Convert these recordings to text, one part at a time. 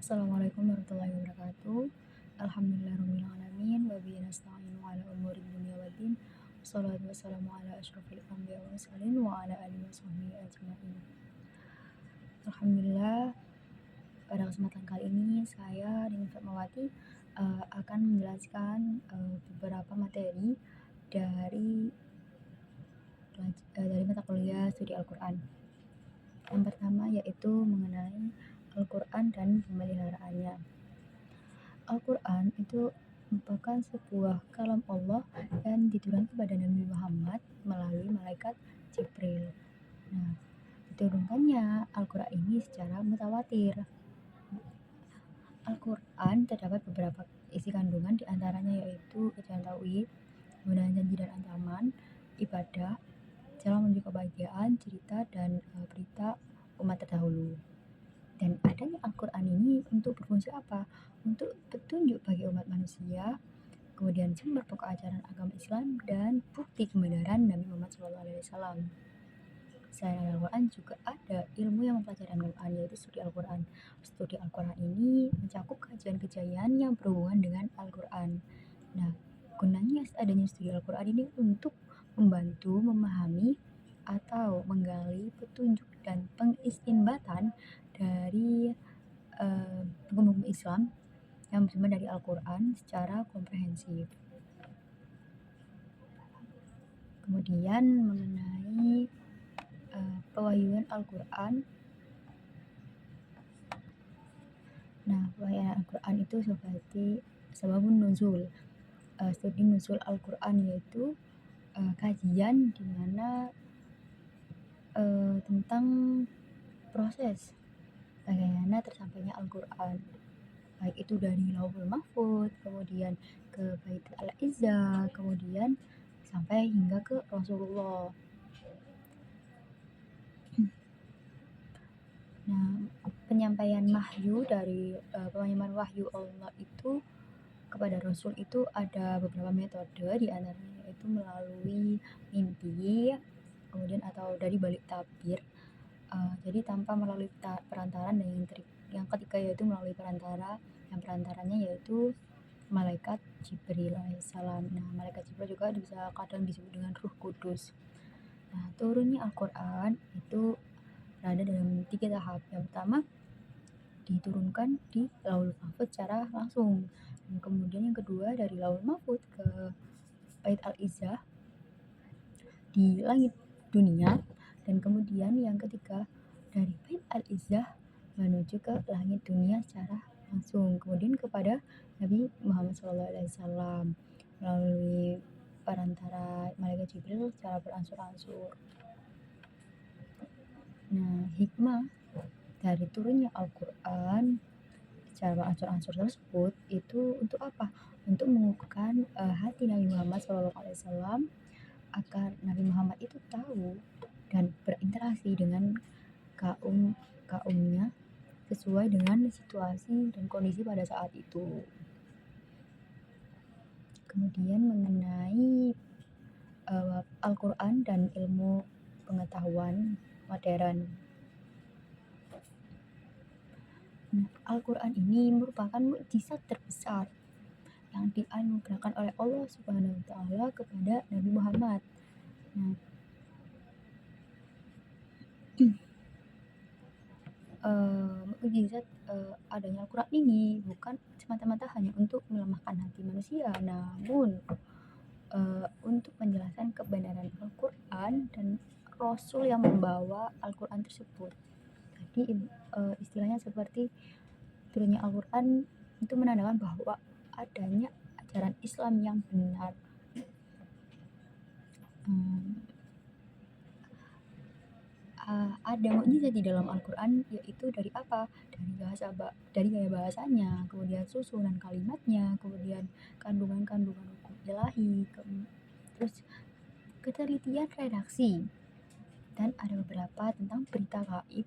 Assalamualaikum warahmatullahi wabarakatuh. Alhamdulillahirrahmanirrahim. Wa bihi nasta'inu ala umuri dunya waddin. Wassalatu wassalamu ala asyrofil anbiya wal mursalin wa ala alihi washabbihi ajmain. Alhamdulillah, pada kesempatan kali ini saya dengan Fatmawati akan menjelaskan beberapa materi dari mata kuliah studi Al-Quran. Yang pertama yaitu mengenai Al-Quran dan pemeliharaannya. Al-Quran itu merupakan sebuah kalam Allah yang diturunkan kepada Nabi Muhammad melalui malaikat Jibril. Nah, diturunkannya Al-Quran ini secara mutawatir. Al-Quran terdapat beberapa isi kandungan, diantaranya yaitu ajaran tauhid, kemudian janji dan ancaman, ibadah, jalan menuju kebahagiaan, cerita dan berita umat terdahulu. Dan adanya Al-Quran ini untuk berfungsi apa? Untuk petunjuk bagi umat manusia, kemudian sumber pokok ajaran agama Islam, dan bukti kebenaran Nabi Muhammad SAW. Selain Al-Quran juga ada ilmu yang mempelajari Al-Quran, yaitu studi Al-Quran. Studi Al-Quran ini mencakup kajian-kajian yang berhubungan dengan Al-Quran. Nah, gunanya adanya studi Al-Quran ini untuk membantu memahami atau menggali petunjuk dan pengistinbatan dari hukum-hukum Islam yang bersumber dari Al-Quran secara komprehensif. Kemudian mengenai pewahyuan Al-Quran. Nah, pewahyuan Al-Quran itu seperti sababun nuzul. Studi nuzul Al-Quran yaitu kajian di mana tentang proses bagaimana tersampainya Al-Quran, baik itu dari Lauhul Mahfuz, kemudian ke Baitul Al-Izzah, kemudian sampai hingga ke Rasulullah. Nah, penyampaian wahyu wahyu Allah itu kepada Rasul itu ada beberapa metode, di antaranya yaitu melalui mimpi, kemudian atau dari balik tabir. Jadi tanpa melalui perantaran, dan yang ketiga yaitu melalui perantara, yang perantaranya yaitu malaikat Jibril alaihissalam. Nah, malaikat Jibril juga bisa kadang disebut dengan Ruh Kudus. Nah, turunnya Al-Quran itu berada dalam 3 tahap. Yang pertama diturunkan di Lauhul Mahfuz secara langsung, dan kemudian yang kedua dari Lauhul Mahfuz ke Bait Al-Izzah di langit dunia, dan kemudian yang ketiga dari Bait Al-Izzah menuju ke langit dunia secara langsung, kemudian kepada Nabi Muhammad SAW melalui perantara malaikat Jibril secara beransur-ansur. Nah, hikmah dari turunnya Al-Quran secara beransur-ansur tersebut itu untuk apa? Untuk mengukuhkan hati Nabi Muhammad SAW agar Nabi Muhammad itu tahu dan berinteraksi dengan kaumnya sesuai dengan situasi dan kondisi pada saat itu. Kemudian mengenai Al-Quran dan ilmu pengetahuan modern. Al-Quran ini merupakan mukjizat terbesar yang dianugerahkan oleh Allah Subhanahu wa Ta'ala kepada Nabi Muhammad. Nah, mukjizat adanya Al-Quran ini bukan semata-mata hanya untuk melemahkan hati manusia, namun untuk menjelaskan kebenaran Al-Quran dan Rasul yang membawa Al-Quran tersebut. Jadi istilahnya seperti turunnya Al-Quran itu menandakan bahwa adanya ajaran Islam yang benar. Ada mukjizat di dalam Al-Quran, yaitu dari apa? Dari gaya bahasanya, kemudian susunan kalimatnya, kemudian kandungan-kandungan hukum ilahi, terus ketelitian redaksi, dan ada beberapa tentang berita gaib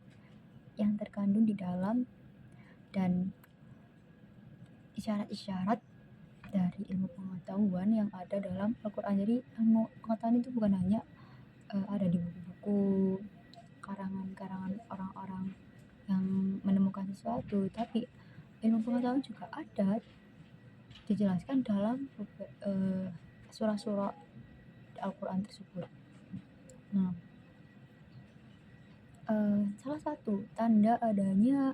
yang terkandung di dalam, dan isyarat-isyarat dari ilmu pengetahuan yang ada dalam Al-Quran. Jadi ilmu pengetahuan itu bukan hanya ada di buku-buku karangan orang-orang yang menemukan sesuatu, tapi ilmu pengetahuan juga ada dijelaskan dalam surah-surah Al-Quran tersebut. Nah, salah satu tanda adanya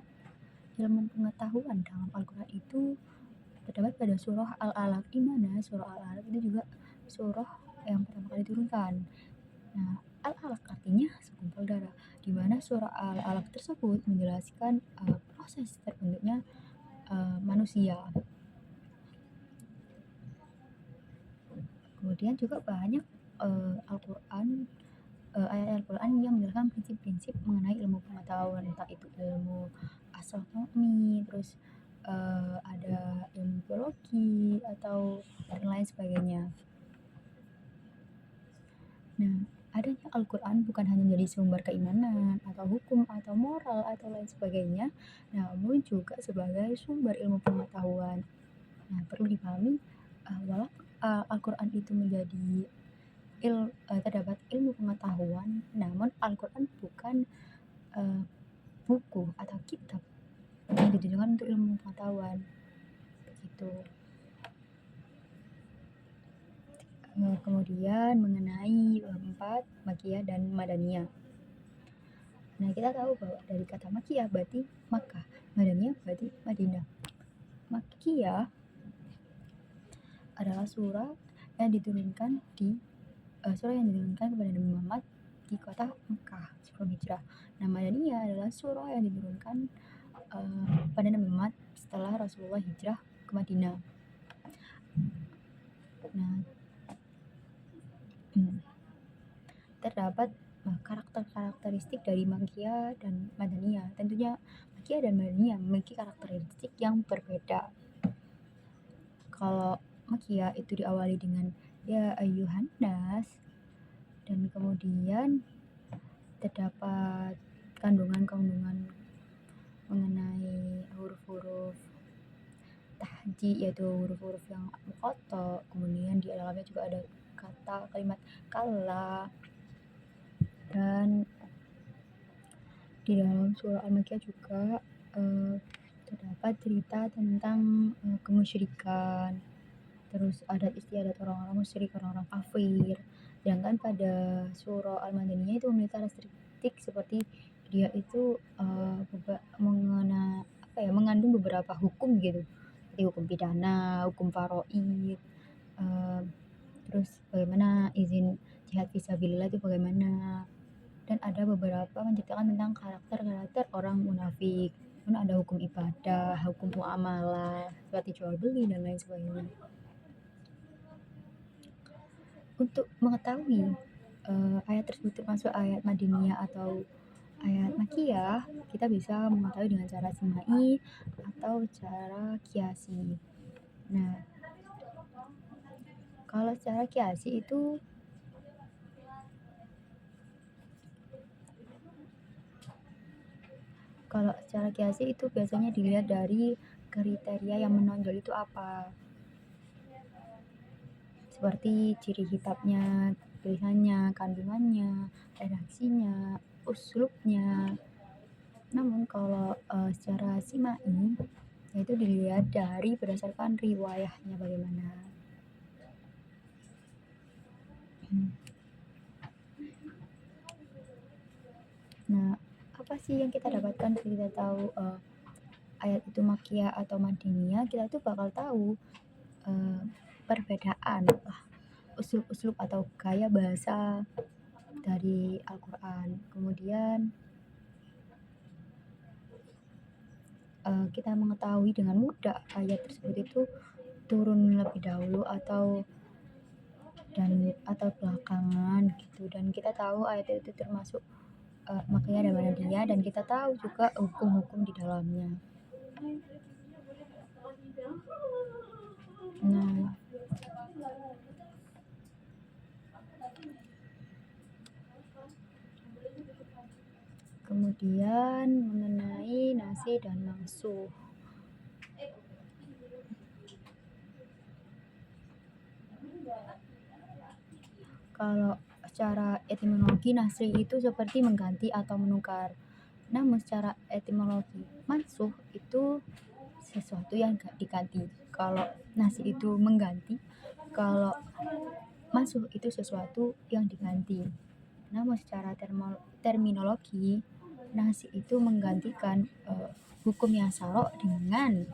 ilmu pengetahuan dalam Al-Quran itu terdapat pada surah Al-Alaq, di mana surah Al-Alaq itu juga surah yang pertama kali diturunkan. Nah, Al-Alaq artinya segumpal darah, di mana surah Al-Alaq tersebut menjelaskan proses terbentuknya manusia. Kemudian juga banyak Al-Quran ayat Al-Quran yang menjelaskan prinsip-prinsip mengenai ilmu pengetahuan, entah itu ilmu astronomi, terus ada ilmu biologi atau dan lain sebagainya. Nah, adanya Al-Quran bukan hanya menjadi sumber keimanan atau hukum atau moral atau lain sebagainya, namun juga sebagai sumber ilmu pengetahuan. Nah, perlu dipahami walaupun Al-Quran itu menjadi terdapat ilmu pengetahuan, namun Al-Quran bukan buku atau kitab yang ditujukan untuk ilmu pengetahuan begitu. Kemudian mengenai 4 Makkiyah dan Madaniyah. Nah, kita tahu bahwa dari kata Makkiyah berarti Makkah, Madaniyah berarti Madinah. Makkiyah adalah surah yang diturunkan kepada Nabi Muhammad di kota Mekah sebelum hijrah. Nah, Madaniyah adalah surah yang diturunkan pada Nabi Muhammad setelah Rasulullah hijrah ke Madinah. Nah, terdapat karakteristik dari Makkiyah dan Madaniyah. Tentunya Makkiyah dan Madaniyah memiliki karakteristik yang berbeda. Kalau Makkiyah itu diawali dengan ya ayyuhan nas, dan kemudian terdapat kandungan mengenai huruf-huruf tahji, yaitu huruf-huruf yang muqatta. Kemudian di dalamnya juga ada kalimat kalla, dan di dalam surah Al-Makkiyah juga terdapat cerita tentang kemusyrikan, terus adat istiadat orang-orang musyrik, orang-orang kafir. Sedangkan pada surah Al-Madaniyah itu memiliki karakteristik seperti dia itu mengandung beberapa hukum gitu, seperti hukum pidana, hukum faraid, terus bagaimana izin jihad fisabilillah itu bagaimana, dan ada beberapa menceritakan tentang karakter orang munafik. Kemudian ada hukum ibadah, hukum muamalah seperti jual beli dan lain sebagainya. Untuk mengetahui ayat tersebut termasuk ayat Madaniyah atau ayat Makkiyah, kita bisa mengetahui dengan cara simai atau cara kiasi. Nah, kalau secara kiasi itu biasanya dilihat dari kriteria yang menonjol itu apa, seperti ciri kitabnya, tulisannya, kandungannya, redaksinya, uslubnya. Namun kalau secara simai, yaitu dilihat dari berdasarkan riwayahnya bagaimana. Nah, apa sih yang kita dapatkan ketika kita tahu ayat itu Makkiyah atau Madaniyah? Kita tuh bakal tahu perbedaan uslub atau gaya bahasa dari Al-Quran. Kemudian kita mengetahui dengan mudah ayat tersebut itu turun lebih dahulu atau belakangan gitu, dan kita tahu ayat itu termasuk Makkiyah dan Madaniyah, dan kita tahu juga hukum-hukum di dalamnya. Nah, kemudian mengenai nasih dan mansuh. Kalau secara etimologi nasih itu seperti mengganti atau menukar. Namun secara etimologi mansuh itu sesuatu yang gak diganti. Kalau nasi itu mengganti, kalau mansuh itu sesuatu yang diganti. Namun secara terminologi, nasi itu menggantikan hukum yang sarok dengan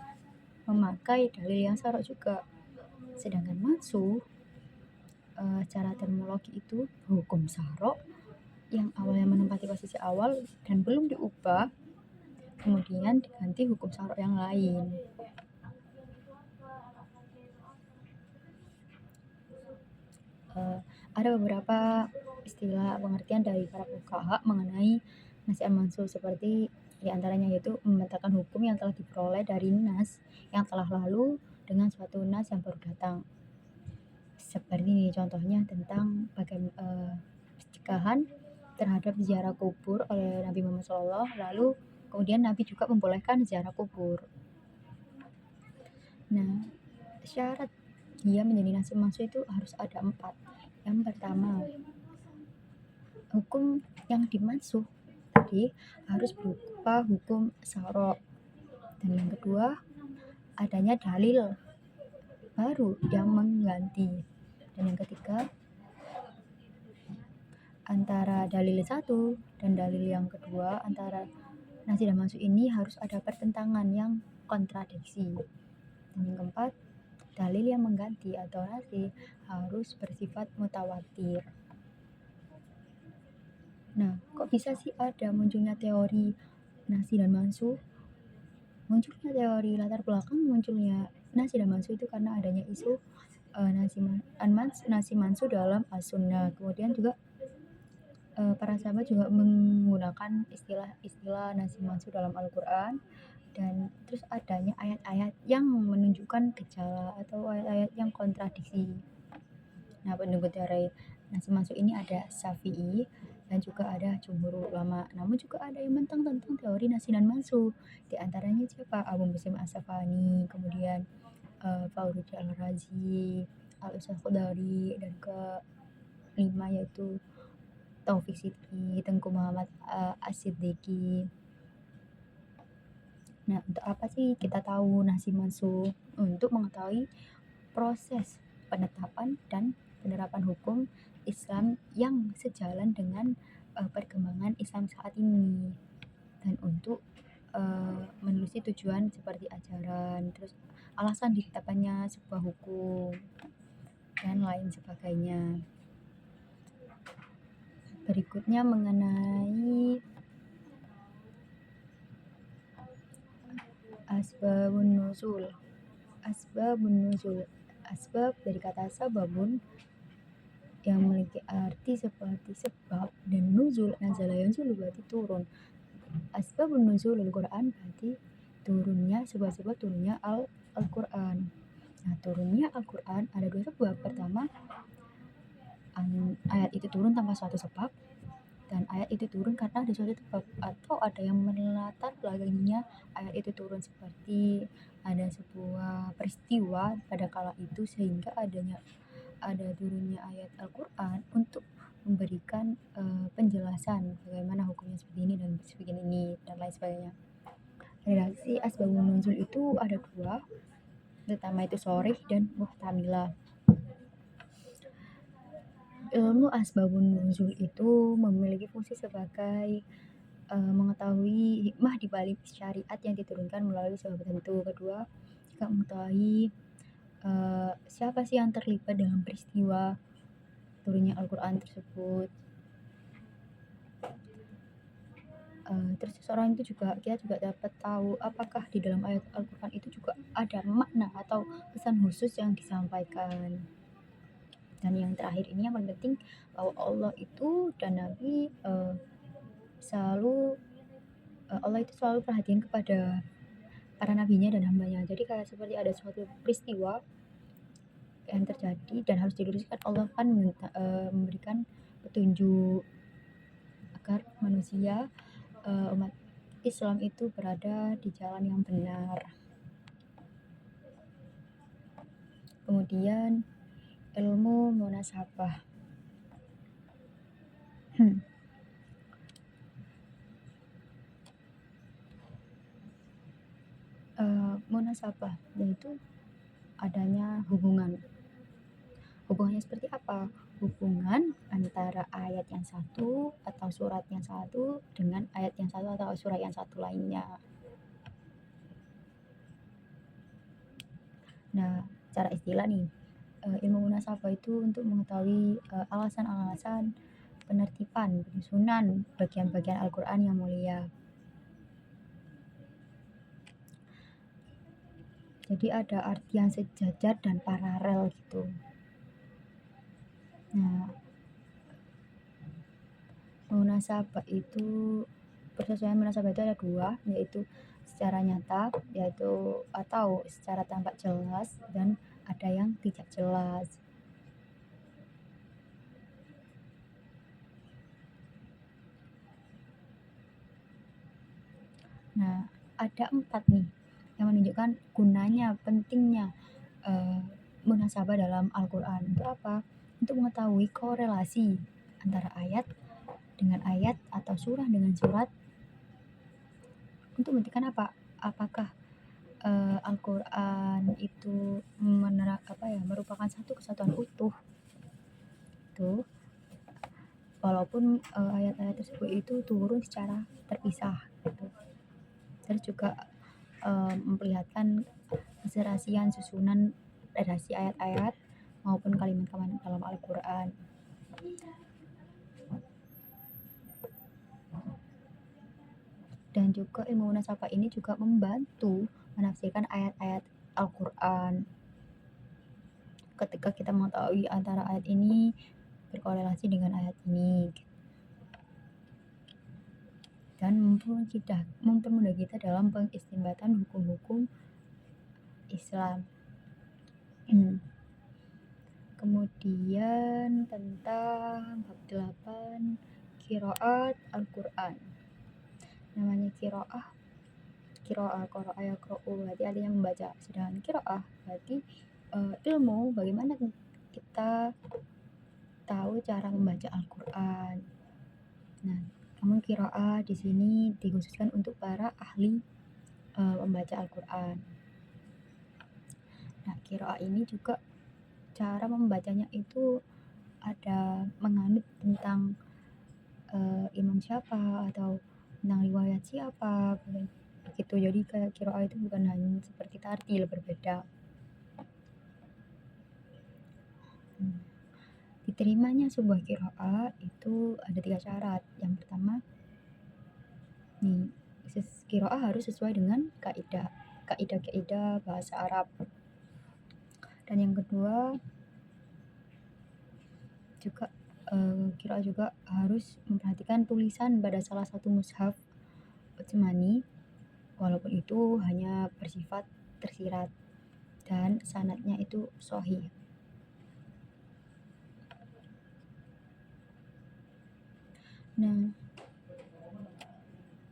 memakai dalil yang sarok juga. Sedangkan mansuh secara terminologi itu hukum sarok yang awalnya menempati posisi awal dan belum diubah, kemudian diganti hukum sarok yang lain. Ada beberapa istilah pengertian dari para fuqaha mengenai nasi mansuh, seperti diantaranya yaitu membatalkan hukum yang telah diperoleh dari nas yang telah lalu dengan suatu nas yang baru datang. Seperti contohnya tentang pencegahan terhadap ziarah kubur oleh Nabi Muhammad SAW, lalu kemudian Nabi juga membolehkan ziarah kubur. Nah, syarat dia menjadi nasi mansuh itu harus ada 4. Yang pertama, hukum yang dimansuh tadi harus berupa hukum sarok. Dan yang kedua, adanya dalil baru yang mengganti. Dan yang ketiga, antara dalil satu dan dalil yang kedua, antara nasi dan mansuh ini harus ada pertentangan yang kontradiksi. Dan yang keempat, dalil yang mengganti atau nasi harus bersifat mutawatir. Nah, kok bisa sih ada munculnya teori nasi dan mansuh? Munculnya teori latar belakang munculnya nasi dan mansuh itu karena adanya isu nasi mansuh dalam as-sunnah. Kemudian juga para sahabat juga menggunakan istilah nasi mansuh dalam Al-Quran, dan terus adanya ayat-ayat yang menunjukkan gejala atau ayat-ayat yang kontradiksi. Nah, pendukung teori nasi mansuh ini ada Syafi'i dan juga ada jumhur ulama. Namun juga ada yang mentang tentang teori nasi dan mansuh. Di antaranya siapa? Abu Muslim As-Safani, kemudian Faurudi Al-Razi, Al-Ustaz Khudari, dan kelima yaitu Taufik Sidki, Tengku Muhammad As-Siddiqi. Nah, untuk apa sih kita tahu nasi mansuh? Untuk mengetahui proses penetapan dan penerapan hukum Islam yang sejalan dengan perkembangan Islam saat ini, dan untuk menelusuri tujuan seperti ajaran, terus alasan ditetapkannya sebuah hukum, dan lain sebagainya. Berikutnya mengenai asbabun nuzul. Asbab dari kata sababun yang memiliki arti seperti sebab, dan nuzul nazala yanzulu berarti turun. Asbabun nuzulul Quran berarti turunnya sebab-sebab turunnya Al-Quran. Nah, turunnya Al-Quran ada 2 sebab. Pertama, ayat itu turun tanpa suatu sebab, dan ayat itu turun karena ada suatu sebab atau ada yang melatar belakanginya ayat itu turun, seperti ada sebuah peristiwa pada kala itu sehingga ada turunnya ayat Al-Quran untuk memberikan penjelasan bagaimana hukumnya seperti ini dan seperti ini dan lain sebagainya. Redaksi asbabun nuzul itu ada 2, pertama itu sharih dan muhtamilah. Ilmu asbabun nuzul itu memiliki fungsi sebagai mengetahui hikmah di balik syariat yang diturunkan melalui sebab tertentu. Kedua, juga mengetahui siapa sih yang terlibat dalam peristiwa turunnya Al-Quran tersebut. Terus seseorang itu juga, kita juga dapat tahu apakah di dalam ayat Al-Quran itu juga ada makna atau pesan khusus yang disampaikan. Dan yang terakhir ini yang paling penting, bahwa Allah itu dan Nabi Allah itu selalu perhatian kepada para nabinya dan hambanya. Jadi kayak seperti ada suatu peristiwa yang terjadi dan harus diluruskan, Allah kan memberikan petunjuk agar manusia umat Islam itu berada di jalan yang benar. Kemudian ilmu munasabah. munasabah, yaitu adanya hubungan. Hubungannya seperti apa? Hubungan antara ayat yang satu atau surat yang satu dengan ayat yang satu atau surat yang satu lainnya. Nah, secara istilah nih, ilmu munasabah itu untuk mengetahui alasan-alasan penertiban, penyusunan bagian-bagian Al-Quran yang mulia. Jadi ada artian sejajar dan paralel gitu. Nah, persesuaian munasabah itu ada dua, yaitu secara nyata, yaitu atau secara tampak jelas, dan ada yang tidak jelas. Nah, ada 4 nih yang menunjukkan gunanya, pentingnya munasabah dalam Al-Quran. Untuk apa? Untuk mengetahui korelasi antara ayat dengan ayat atau surah dengan surat. Untuk membuktikan apa? Apakah Al-Quran itu merupakan satu kesatuan utuh itu, walaupun ayat-ayat tersebut itu turun secara terpisah gitu. Terus juga memperlihatkan keserasian susunan redaksi ayat-ayat maupun kalimat-kalimat dalam Al-Quran. Dan juga ilmu munasabah ini juga membantu menafsirkan ayat-ayat Al-Quran. Ketika kita mengetahui antara ayat ini berkorelasi dengan ayat ini, dan mempermudah kita dalam pengistinbatan hukum-hukum Islam. Kemudian tentang bab 8 qiraat Al-Quran. Namanya qiraah ya qira'u berarti artinya membaca, sedangkan qiraah berarti ilmu bagaimana kita tahu cara membaca Al-Quran. Nah, namun qiraah di sini dikhususkan untuk para ahli membaca Al-Quran. Nah, qiraah ini juga cara membacanya itu ada menganut tentang imam siapa atau tentang riwayat siapa begitu. Jadi kayak qiraah itu bukan hanya seperti tartil, berbeda. Diterimanya sebuah qiraah itu ada 3 syarat. Yang pertama nih, qiraah harus sesuai dengan kaidah bahasa Arab. Dan yang kedua juga qiraah juga harus memperhatikan tulisan pada salah satu mushaf Utsmani, walaupun itu hanya bersifat tersirat dan sanadnya itu sahih. Nah,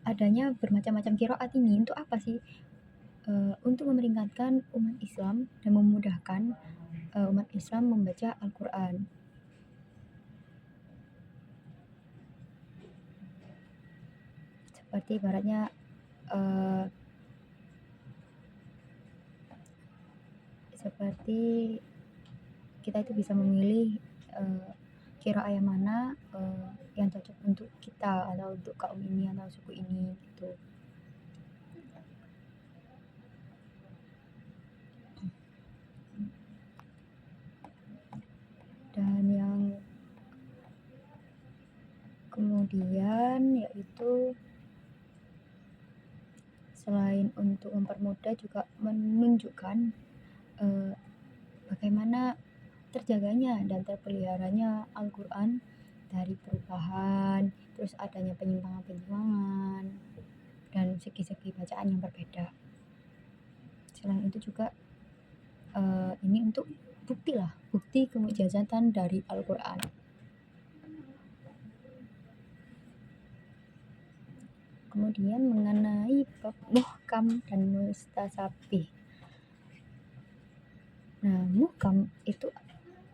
adanya bermacam-macam qiraat ini untuk apa sih? Untuk memperingatkan umat Islam dan memudahkan umat Islam membaca Al-Quran. Seperti ibaratnya seperti kita itu bisa memilih qiraah yang mana yang cocok untuk kita atau untuk kaum ini atau suku ini gitu. Dan yang kemudian yaitu selain untuk mempermudah juga menunjukkan bagaimana terjaganya dan terpeliharanya Al-Quran dari perubahan, terus adanya penyimpangan-penyimpangan dan segi-segi bacaan yang berbeda. Selain itu juga ini untuk bukti kemujizatan dari Al-Quran. Kemudian mengenai bab muhkam dan mustasabih. Nah, muhkam itu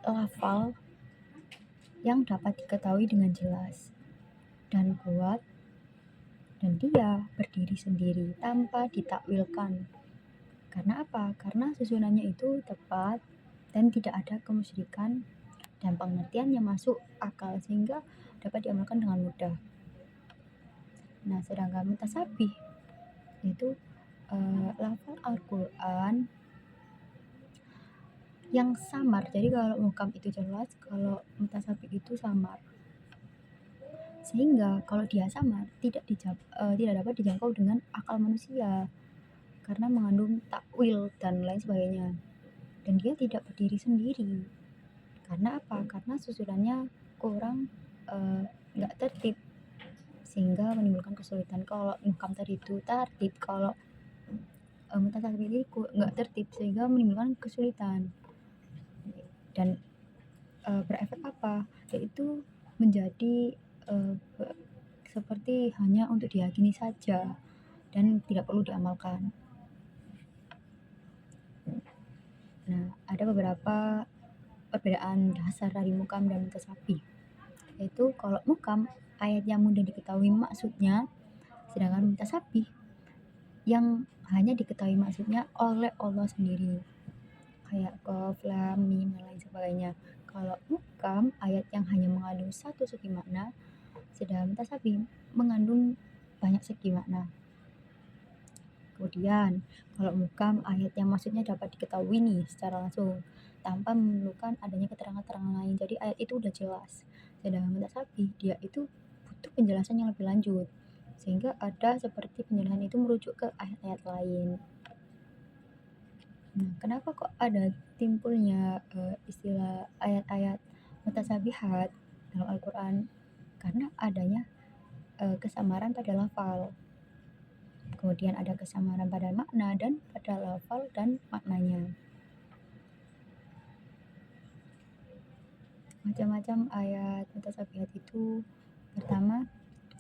lafal yang dapat diketahui dengan jelas dan kuat, dan dia berdiri sendiri tanpa ditakwilkan Karena apa? Karena susunannya itu tepat dan tidak ada kemusyrikan dan pengertian yang masuk akal sehingga dapat diamalkan dengan mudah. Nah, sedangkan mutasabih itu lafal Al-Quran yang samar. Jadi kalau muhkam itu jelas, kalau mutasabih itu samar. Sehingga kalau dia samar tidak dapat dijangkau dengan akal manusia karena mengandung takwil dan lain sebagainya. Dan dia tidak berdiri sendiri. Karena apa? Karena susunannya kurang nggak tertib sehingga menimbulkan kesulitan. Kalau muhkam tadi itu tertib, kalau mutasabih ini nggak tertib sehingga menimbulkan kesulitan dan berefek apa? Yaitu menjadi seperti hanya untuk diyakini saja dan tidak perlu diamalkan. Nah, ada beberapa perbedaan dasar dari mukam dan mutasabih. Yaitu kalau mukam ayat yang mudah diketahui maksudnya, sedangkan mutasabih yang hanya diketahui maksudnya oleh Allah sendiri. Kayak qaf, lam, mim, dan lain sebagainya. Kalau mukam ayat yang hanya mengandung satu segi makna, sedangkan mutasabih mengandung banyak segi makna. Kemudian, kalau mukam ayat yang maksudnya dapat diketahui nih secara langsung tanpa memerlukan adanya keterangan-keterangan lain. Jadi ayat itu udah jelas. Sedangkan mutasabih dia itu butuh penjelasan yang lebih lanjut. Sehingga ada seperti penjelasan itu merujuk ke ayat-ayat lain. Nah, kenapa kok ada timbulnya istilah ayat-ayat mutasabihat dalam Al-Quran? Karena adanya kesamaran pada lafal. Kemudian ada kesamaran pada makna dan pada lafal dan maknanya. Macam-macam ayat mutasabihat itu pertama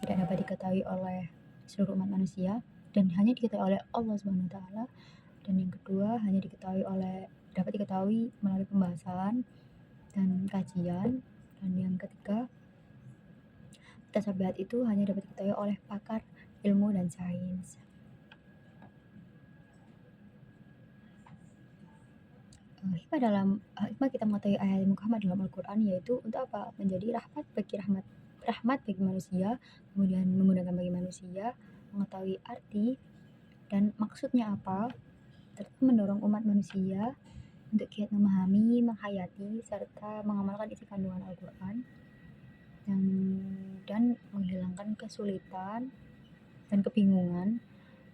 tidak dapat diketahui oleh seluruh umat manusia dan hanya diketahui oleh Allah Subhanahu wa taala. Dan yang kedua dapat diketahui melalui pembahasan dan kajian. Dan yang ketiga, mutasabihat itu hanya dapat diketahui oleh pakar ilmu dan sains. Hikmah kita mengetahui ayat Muhammad dalam Al-Quran yaitu untuk apa? Menjadi rahmat bagi manusia, kemudian memudahkan bagi manusia mengetahui arti dan maksudnya apa, serta mendorong umat manusia untuk giat memahami, menghayati, serta mengamalkan isi kandungan Al-Quran dan menghilangkan kesulitan dan kebingungan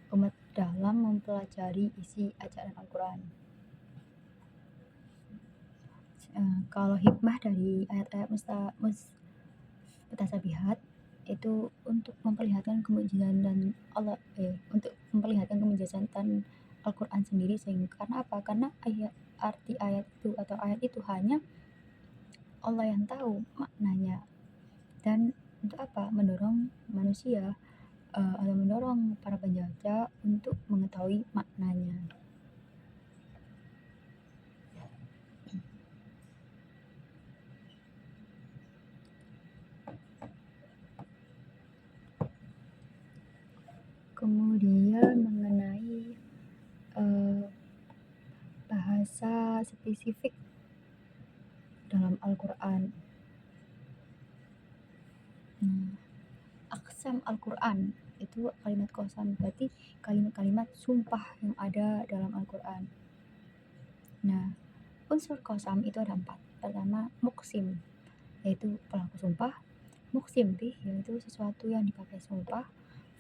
umat dalam mempelajari isi ajaran Al-Quran. Kalau hikmah dari ayat-ayat mutasabihat itu untuk memperlihatkan kemujizatan untuk memperlihatkan kemujizatan Al-Quran sendiri. Sehingga karena apa? Karena arti ayat itu atau ayat itu hanya Allah yang tahu maknanya. Dan untuk apa? Mendorong manusia atau mendorong para penjajah untuk mengetahui maknanya. Kemudian mengenai bahasa spesifik dalam Al-Quran. Aqsam Al-Quran itu kalimat qasam, berarti kalimat-kalimat sumpah yang ada dalam Al-Quran. Nah, unsur qasam itu ada 4. Pertama, muqsim, yaitu pelaku sumpah. Muqsim bih, yaitu sesuatu yang dipakai sumpah.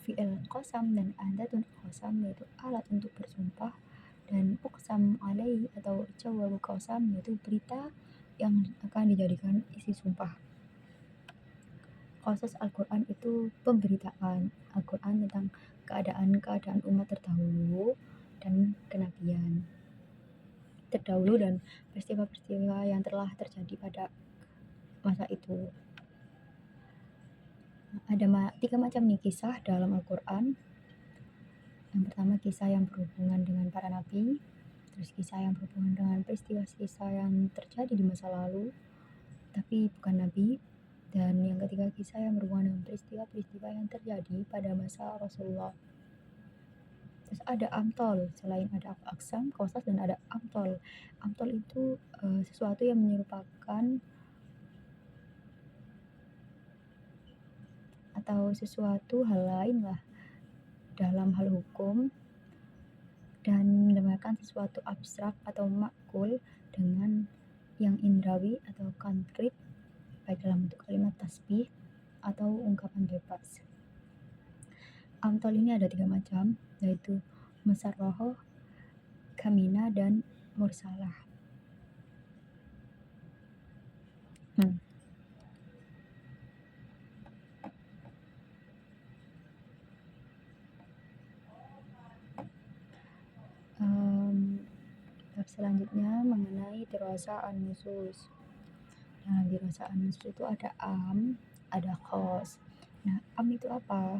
Fi'il qasam dan adatun qasam, yaitu alat untuk bersumpah. Dan uqsam alaih atau jawab qasam, yaitu berita yang akan dijadikan isi sumpah. Qasas Al-Quran itu pemberitaan Al-Quran tentang keadaan-keadaan umat terdahulu dan kenabian terdahulu dan peristiwa-peristiwa yang telah terjadi pada masa itu. Ada 3 macam nih kisah dalam Al-Quran. Yang pertama, kisah yang berhubungan dengan para nabi. Terus kisah yang berhubungan dengan peristiwa-kisah yang terjadi di masa lalu tapi bukan nabi. Dan yang ketiga, kisah yang berhubungan dengan peristiwa-peristiwa yang terjadi pada masa Rasulullah Terus ada amtol, selain ada aksam, kosas, dan ada amtol. Amtol itu sesuatu yang menyerupakan atau sesuatu hal lain lah dalam hal hukum, dan menggambarkan sesuatu abstrak atau makul dengan yang indrawi atau konkret, baik dalam bentuk kalimat tasbih atau ungkapan bebas. Amtol ini ada 3 macam, yaitu musarrohoh, kamina, dan mursalah. Bab selanjutnya mengenai dirasa an-nusus. Nah, dirasa an-nusus itu ada am, ada khos. Nah, am itu apa?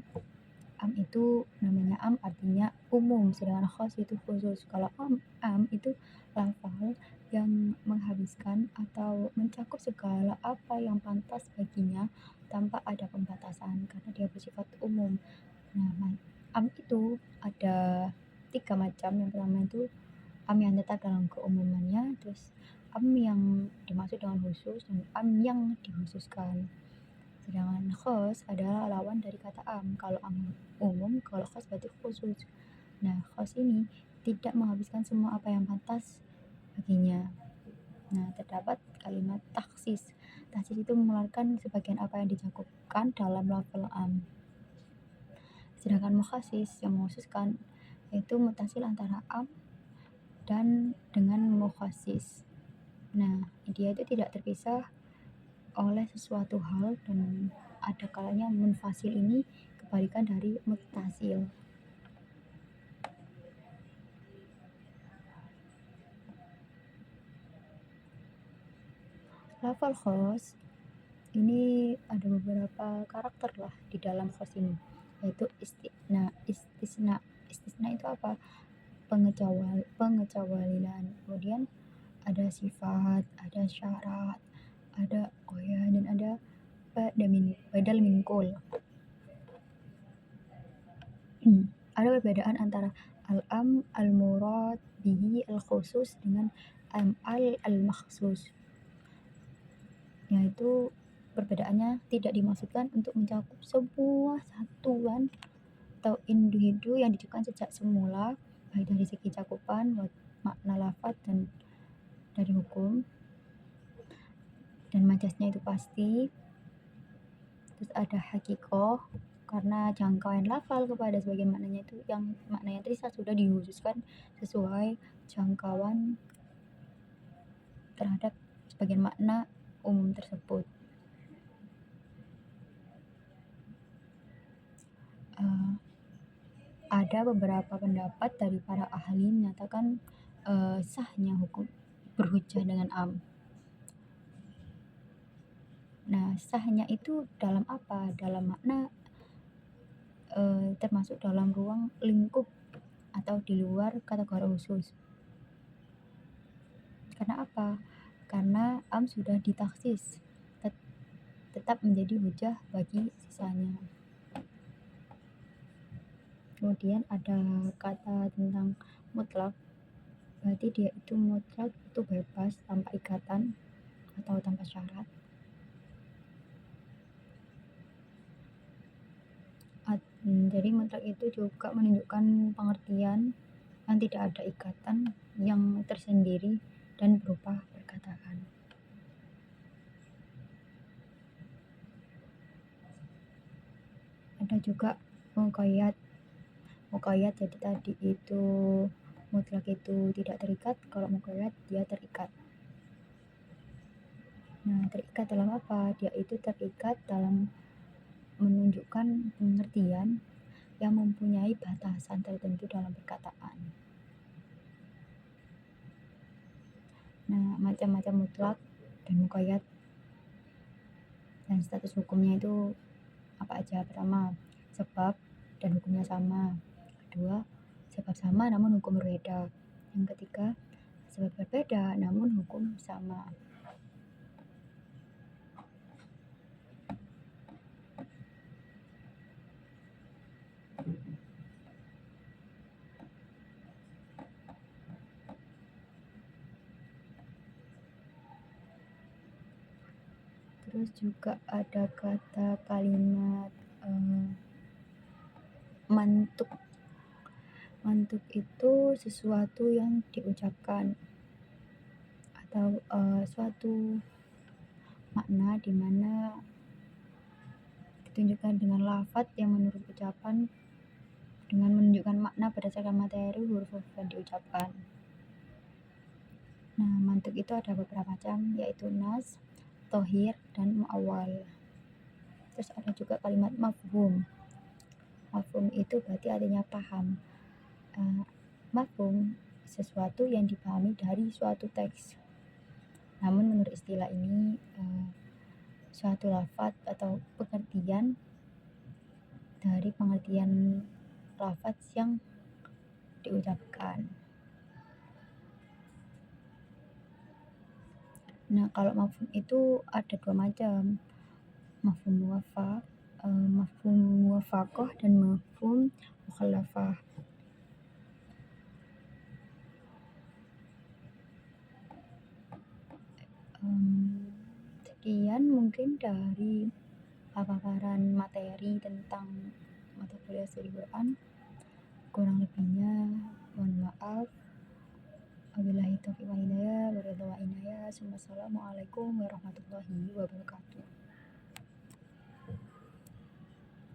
Am itu namanya am artinya umum, sedangkan khos itu khusus. Kalau am itu lafal yang menghabiskan atau mencakup segala apa yang pantas baginya tanpa ada pembatasan karena dia bersifat umum. Nah, am itu ada 3 macam. Yang pertama itu am yang tetap dalam keumumannya, terus am yang dimaksud dengan khusus, dan am yang dikhususkan. Sedangkan khos adalah lawan dari kata am. Kalau am umum, kalau khos berarti khusus. Nah, khos ini tidak menghabiskan semua apa yang pantas baginya. Nah, terdapat kalimat taksis. Taksis itu mengeluarkan sebagian apa yang dicukupkan dalam lafal am. Sedangkan mukhasis yang mengkhususkan yaitu mutasil antara am dan dengan mukhasis. Nah, dia itu tidak terpisah oleh sesuatu hal, dan ada kalanya munfasil ini kebalikan dari mutasil. Lafal khos ini ada beberapa karakter lah di dalam khos ini, yaitu istisna. Istisna itu apa? Pengecualian. Kemudian ada sifat, ada syarat, ada qoyah, dan ada badal min kul. Ada perbedaan antara al-am, al-murad bihi, al-khusus dengan al-makhsus, yaitu perbedaannya tidak dimaksudkan untuk mencakup sebuah satuan atau individu yang dicukupkan sejak semula, baik dari segi cakupan, makna lafaz, dan dari hukum, dan majasnya itu pasti. Terus ada hakikoh, karena jangkauan lafal kepada sebagian maknanya itu yang maknanya tadi sudah dikhususkan sesuai jangkauan terhadap sebagian makna umum tersebut. Ada beberapa pendapat dari para ahli menyatakan sahnya hukum berhujjah dengan am. Nah, sahnya itu dalam apa? Dalam makna termasuk dalam ruang lingkup atau di luar kategori khusus. Karena apa? Karena am sudah ditaksis, tetap menjadi hujjah bagi sisanya. Kemudian ada kata tentang mutlak, berarti dia itu mutlak itu bebas tanpa ikatan atau tanpa syarat. Jadi mutlak itu juga menunjukkan pengertian yang tidak ada ikatan yang tersendiri dan berupa perkataan. Ada juga muqayyad. Muqayyad jadi tadi itu mutlak itu tidak terikat, kalau muqayyad dia terikat. Nah, terikat dalam apa? Dia itu terikat dalam menunjukkan pengertian yang mempunyai batasan tertentu dalam perkataan. Nah, macam-macam mutlak dan muqayyad dan status hukumnya itu apa aja? Pertama, sebab dan hukumnya sama. Kedua, sebab sama namun hukum berbeda. Yang ketiga, sebab berbeda namun hukum sama. Terus juga ada kata kalimat mantuk. Mantuk itu sesuatu yang diucapkan atau suatu makna di mana ditunjukkan dengan lafadz yang menurut ucapan dengan menunjukkan makna berdasarkan materi huruf-huruf yang diucapkan. Nah, mantuk itu ada beberapa macam, yaitu nas, tohir, dan mu'awwal. Terus ada juga kalimat mafhum. Mafhum itu berarti artinya paham. Mafhum sesuatu yang dipahami dari suatu teks. Namun menurut istilah ini suatu lafadz atau pengertian dari pengertian lafadz yang diucapkan. Nah, kalau mafhum itu ada dua macam, mafhum muwafaqah dan mafhum mukhalafah. Sekian mungkin dari paparan materi tentang mata kuliah studi Quran. Kurang lebihnya mohon maaf. Wabillahi taufiq wal hidayah. Wassalamualaikum warahmatullahi wabarakatuh.